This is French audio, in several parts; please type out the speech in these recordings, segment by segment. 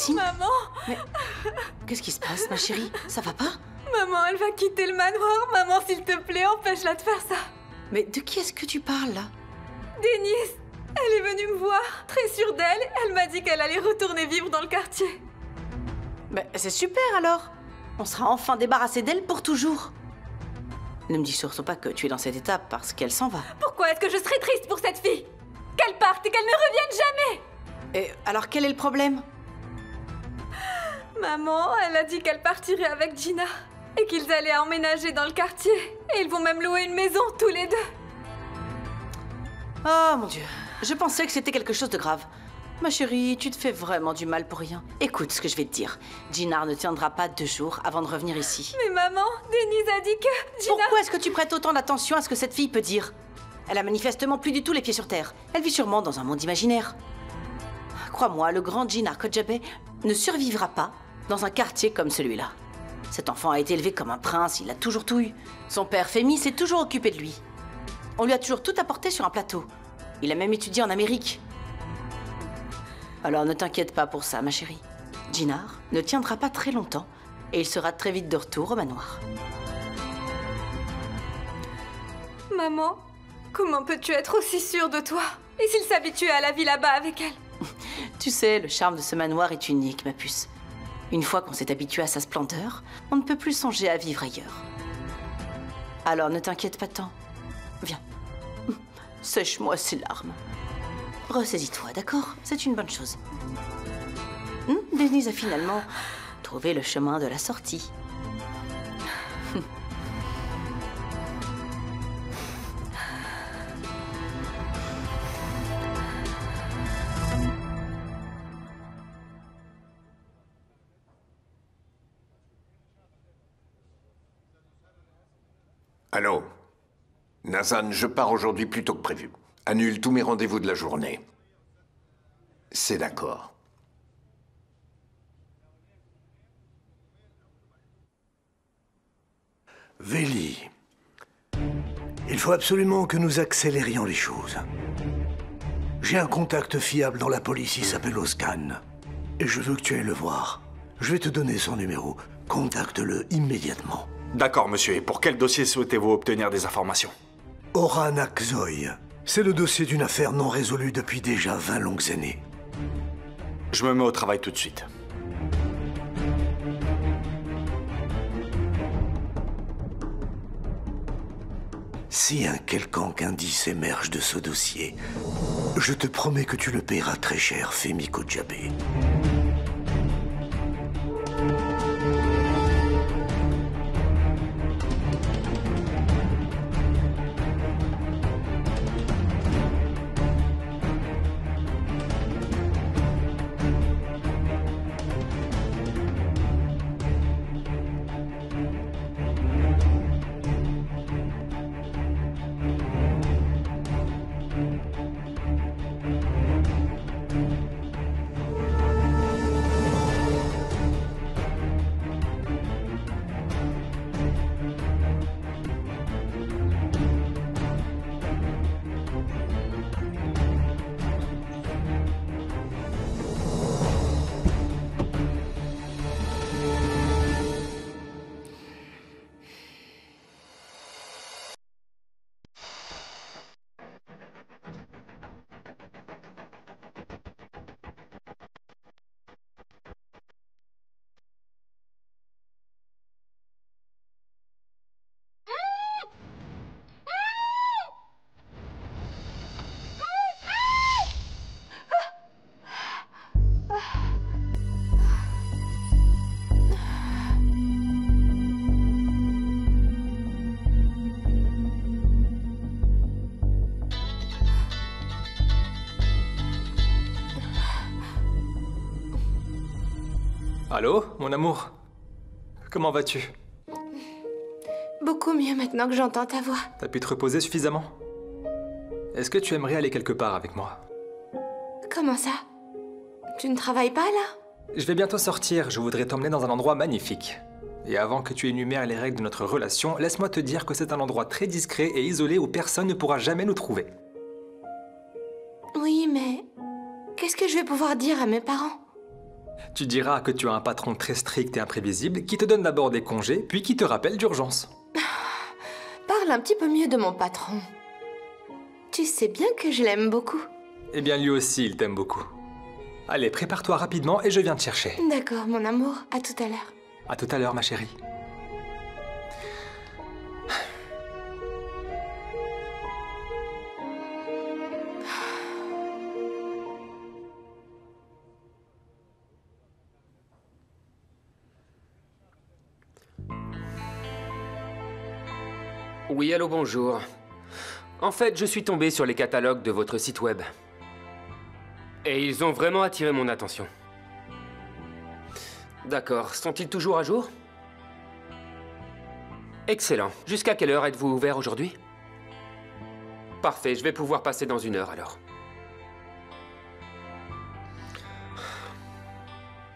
Maxime? Maman! Mais qu'est-ce qui se passe, ma chérie? Ça va pas? Maman, elle va quitter le manoir. Maman, s'il te plaît, empêche-la de faire ça. Mais de qui est-ce que tu parles, là? Denise, elle est venue me voir, très sûre d'elle. Elle m'a dit qu'elle allait retourner vivre dans le quartier. Mais c'est super, alors! On sera enfin débarrassé d'elle pour toujours. Ne me dis surtout pas que tu es dans cette étape parce qu'elle s'en va. Pourquoi est-ce que je serais triste pour cette fille? Qu'elle parte et qu'elle ne revienne jamais! Et alors, quel est le problème? Maman, elle a dit qu'elle partirait avec Gina et qu'ils allaient emménager dans le quartier. Et ils vont même louer une maison, tous les deux. Oh mon Dieu, je pensais que c'était quelque chose de grave. Ma chérie, tu te fais vraiment du mal pour rien. Écoute ce que je vais te dire. Gina ne tiendra pas 2 jours avant de revenir ici. Mais maman, Denise a dit que Gina... Pourquoi est-ce que tu prêtes autant d'attention à ce que cette fille peut dire? Elle a manifestement plus du tout les pieds sur terre. Elle vit sûrement dans un monde imaginaire. Crois-moi, le grand Gina Kojabe ne survivra pas dans un quartier comme celui-là. Cet enfant a été élevé comme un prince, il a toujours tout eu. Son père Femi s'est toujours occupé de lui. On lui a toujours tout apporté sur un plateau. Il a même étudié en Amérique. Alors ne t'inquiète pas pour ça, ma chérie. Ginar ne tiendra pas très longtemps et il sera très vite de retour au manoir. Maman, comment peux-tu être aussi sûre de toi? Et s'il s'habituait à la vie là-bas avec elle? Tu sais, le charme de ce manoir est unique, ma puce. Une fois qu'on s'est habitué à sa splendeur, on ne peut plus songer à vivre ailleurs. Alors ne t'inquiète pas tant. Viens, sèche-moi ces larmes. Ressaisis-toi, d'accord? C'est une bonne chose. Denise a finalement trouvé le chemin de la sortie. Allô? Nazan, je pars aujourd'hui plus tôt que prévu. Annule tous mes rendez-vous de la journée. C'est d'accord. Veli, il faut absolument que nous accélérions les choses. J'ai un contact fiable dans la police, il s'appelle Oscan. Et je veux que tu ailles le voir. Je vais te donner son numéro. Contacte-le immédiatement. D'accord, monsieur. Et pour quel dossier souhaitez-vous obtenir des informations? Oran Akzoy. C'est le dossier d'une affaire non résolue depuis déjà 20 longues années. Je me mets au travail tout de suite. Si un quelconque indice émerge de ce dossier, je te promets que tu le paieras très cher, Femi Kojabe. Allô, mon amour? Comment vas-tu? Beaucoup mieux maintenant que j'entends ta voix. T'as pu te reposer suffisamment? Est-ce que tu aimerais aller quelque part avec moi? Comment ça? Tu ne travailles pas, là? Je vais bientôt sortir, je voudrais t'emmener dans un endroit magnifique. Et avant que tu énumères les règles de notre relation, laisse-moi te dire que c'est un endroit très discret et isolé où personne ne pourra jamais nous trouver. Oui, mais... qu'est-ce que je vais pouvoir dire à mes parents? Tu diras que tu as un patron très strict et imprévisible qui te donne d'abord des congés, puis qui te rappelle d'urgence. Parle un petit peu mieux de mon patron. Tu sais bien que je l'aime beaucoup. Eh bien, lui aussi, il t'aime beaucoup. Allez, prépare-toi rapidement et je viens te chercher. D'accord, mon amour. À tout à l'heure. À tout à l'heure, ma chérie. Oui, allô, bonjour. En fait, je suis tombé sur les catalogues de votre site web. Et ils ont vraiment attiré mon attention. D'accord. Sont-ils toujours à jour? Excellent. Jusqu'à quelle heure êtes-vous ouvert aujourd'hui? Parfait, je vais pouvoir passer dans 1 heure alors.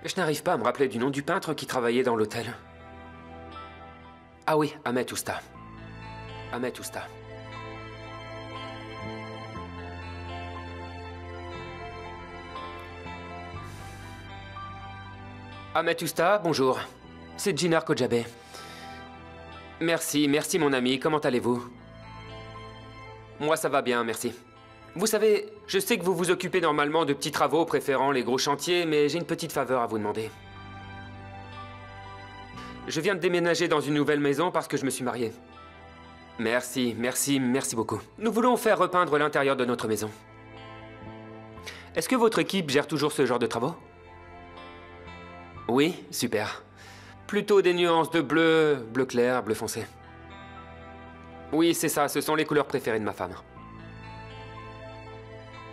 Je n'arrive pas à me rappeler du nom du peintre qui travaillait dans l'hôtel. Ah oui, Ahmed Ousta. Ahmed Ousta. Ahmed Ousta, bonjour. C'est Jinar Kojabeh. Merci mon ami, comment allez-vous? Moi ça va bien, merci. Vous savez, je sais que vous vous occupez normalement de petits travaux préférant les gros chantiers, mais j'ai une petite faveur à vous demander. Je viens de déménager dans une nouvelle maison parce que je me suis marié. Merci beaucoup. Nous voulons faire repeindre l'intérieur de notre maison. Est-ce que votre équipe gère toujours ce genre de travaux? Oui, super. Plutôt des nuances de bleu, bleu clair, bleu foncé. Oui, c'est ça, ce sont les couleurs préférées de ma femme.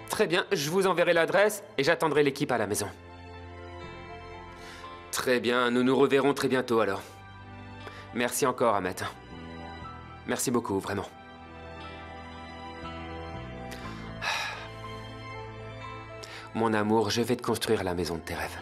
Très bien, je vous enverrai l'adresse et j'attendrai l'équipe à la maison. Très bien, nous nous reverrons très bientôt alors. Merci encore, Ahmed. Merci beaucoup, vraiment. Mon amour, je vais te construire la maison de tes rêves.